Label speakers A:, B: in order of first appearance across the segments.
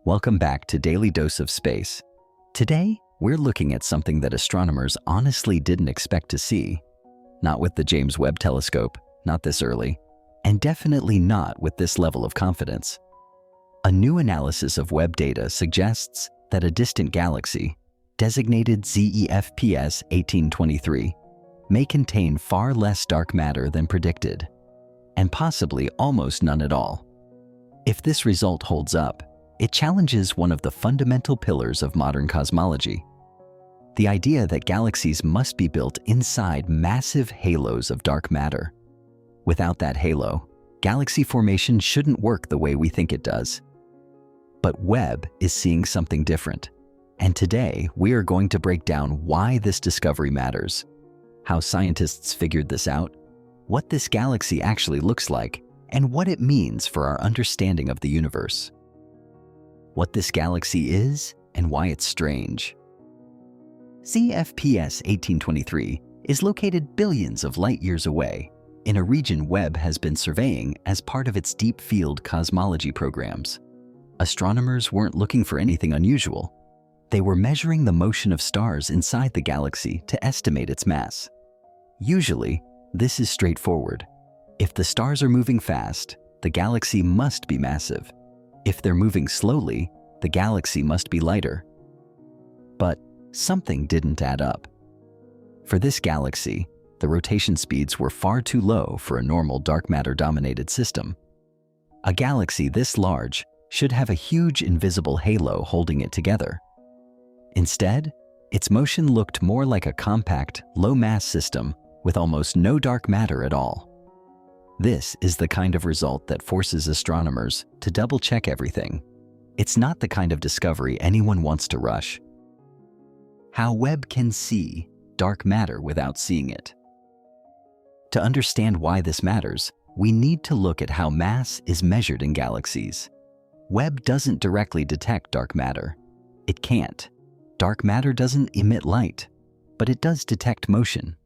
A: Welcome back to Daily Dose of Space. Today, we're looking at something that astronomers honestly didn't expect to see. Not with the James Webb telescope, not this early, and definitely not with this level of confidence. A new analysis of Webb data suggests that a distant galaxy, designated ZEFPS 1823, may contain far less dark matter than predicted, and possibly almost none at all. If this result holds up, it challenges one of the fundamental pillars of modern cosmology: the idea that galaxies must be built inside massive halos of dark matter. Without that halo, galaxy formation shouldn't work the way we think it does. But Webb is seeing something different, and today we are going to break down why this discovery matters, how scientists figured this out, what this galaxy actually looks like, and what it means for our understanding of the universe. What this galaxy is and why it's strange. ZEFPS 1823 is located billions of light-years away in a region Webb has been surveying as part of its deep field cosmology programs. Astronomers weren't looking for anything unusual. They were measuring the motion of stars inside the galaxy to estimate its mass. Usually, this is straightforward. If the stars are moving fast, the galaxy must be massive. If they're moving slowly, the galaxy must be lighter. But something didn't add up. For this galaxy, the rotation speeds were far too low for a normal dark matter-dominated system. A galaxy this large should have a huge invisible halo holding it together. Instead, its motion looked more like a compact, low-mass system with almost no dark matter at all. This is the kind of result that forces astronomers to double-check everything. It's not the kind of discovery anyone wants to rush. How Webb can see dark matter without seeing it. To understand why this matters, we need to look at how mass is measured in galaxies. Webb doesn't directly detect dark matter. It can't. Dark matter doesn't emit light, but it does detect motion.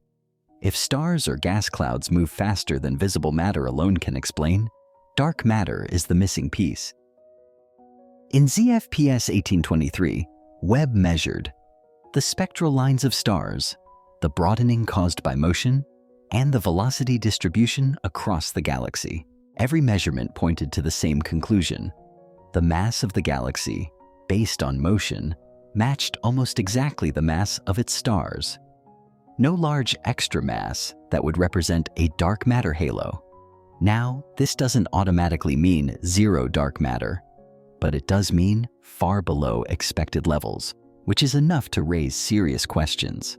A: If stars or gas clouds move faster than visible matter alone can explain, dark matter is the missing piece. In ZEFPS 1823, Webb measured the spectral lines of stars, the broadening caused by motion, and the velocity distribution across the galaxy. Every measurement pointed to the same conclusion. The mass of the galaxy, based on motion, matched almost exactly the mass of its stars. No large extra mass that would represent a dark matter halo. Now, this doesn't automatically mean zero dark matter, but it does mean far below expected levels, which is enough to raise serious questions.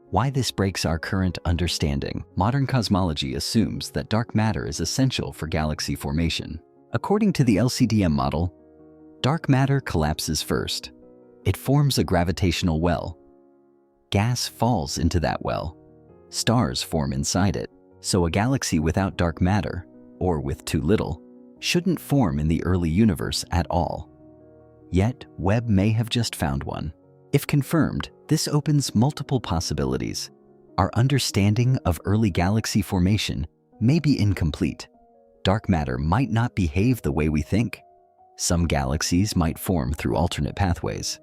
A: Why this breaks our current understanding. Modern cosmology assumes that dark matter is essential for galaxy formation. According to the LCDM model, dark matter collapses first. It forms a gravitational well. Gas falls into that well. Stars form inside it, so a galaxy without dark matter, or with too little, shouldn't form in the early universe at all. Yet, Webb may have just found one. If confirmed, this opens multiple possibilities. Our understanding of early galaxy formation may be incomplete. Dark matter might not behave the way we think. Some galaxies might form through alternate pathways.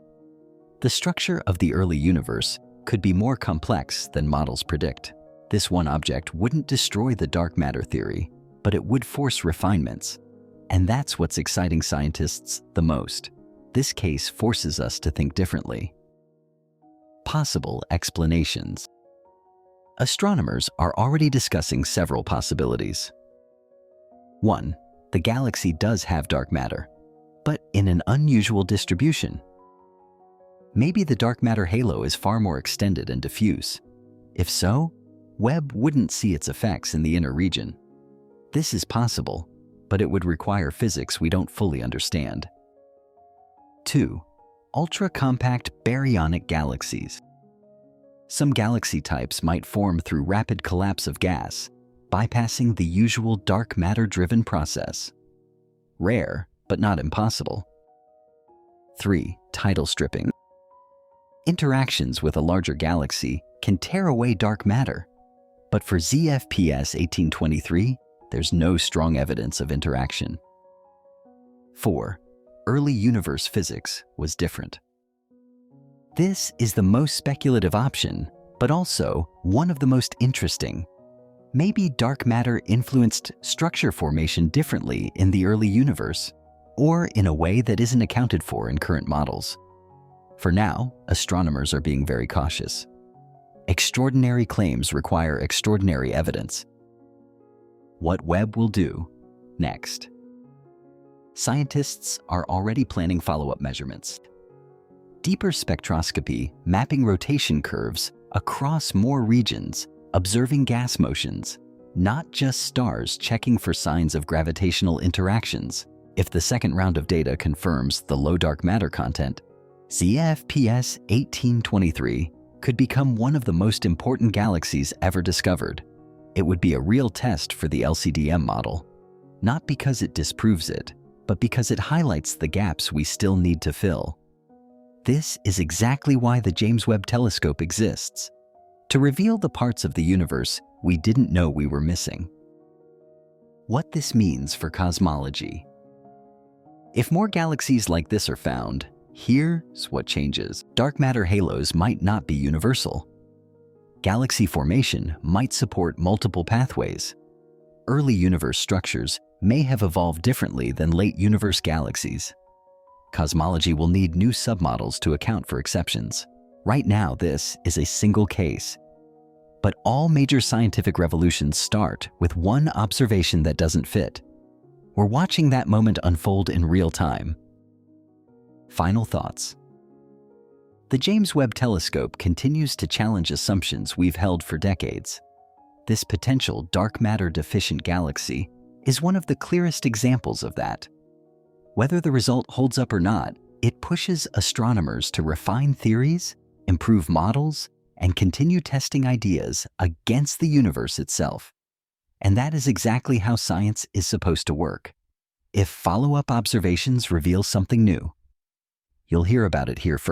A: The structure of the early universe could be more complex than models predict. This one object wouldn't destroy the dark matter theory, but it would force refinements. And that's what's exciting scientists the most. This case forces us to think differently. Possible explanations. Astronomers are already discussing several possibilities. 1. The galaxy does have dark matter, but in an unusual distribution. Maybe the dark matter halo is far more extended and diffuse. If so, Webb wouldn't see its effects in the inner region. This is possible, but it would require physics we don't fully understand. 2. Ultra-compact baryonic galaxies. Some galaxy types might form through rapid collapse of gas, bypassing the usual dark matter-driven process. Rare, but not impossible. 3. Tidal stripping. Interactions with a larger galaxy can tear away dark matter, but for ZEFPS 1823, there's no strong evidence of interaction. 4. early universe physics was different. This is the most speculative option, but also one of the most interesting. Maybe dark matter influenced structure formation differently in the early universe, or in a way that isn't accounted for in current models. For now, astronomers are being very cautious. Extraordinary claims require extraordinary evidence. What Webb will do next. Scientists are already planning follow-up measurements. Deeper spectroscopy, mapping rotation curves across more regions, observing gas motions, not just stars checking for signs of gravitational interactions. If the second round of data confirms the low dark matter content, ZEFPS 1823 could become one of the most important galaxies ever discovered. It would be a real test for the LCDM model, not because it disproves it, but because it highlights the gaps we still need to fill. This is exactly why the James Webb Telescope exists, to reveal the parts of the universe we didn't know we were missing. What this means for cosmology. If more galaxies like this are found, here's what changes. Dark matter halos might not be universal. Galaxy formation might support multiple pathways. Early universe structures may have evolved differently than late universe galaxies. Cosmology will need new submodels to account for exceptions. Right now, this is a single case. But all major scientific revolutions start with one observation that doesn't fit. We're watching that moment unfold in real time. Final thoughts. The James Webb Telescope continues to challenge assumptions we've held for decades. This potential dark matter deficient galaxy is one of the clearest examples of that. Whether the result holds up or not, it pushes astronomers to refine theories, improve models, and continue testing ideas against the universe itself. And that is exactly how science is supposed to work. If follow-up observations reveal something new, you'll hear about it here first.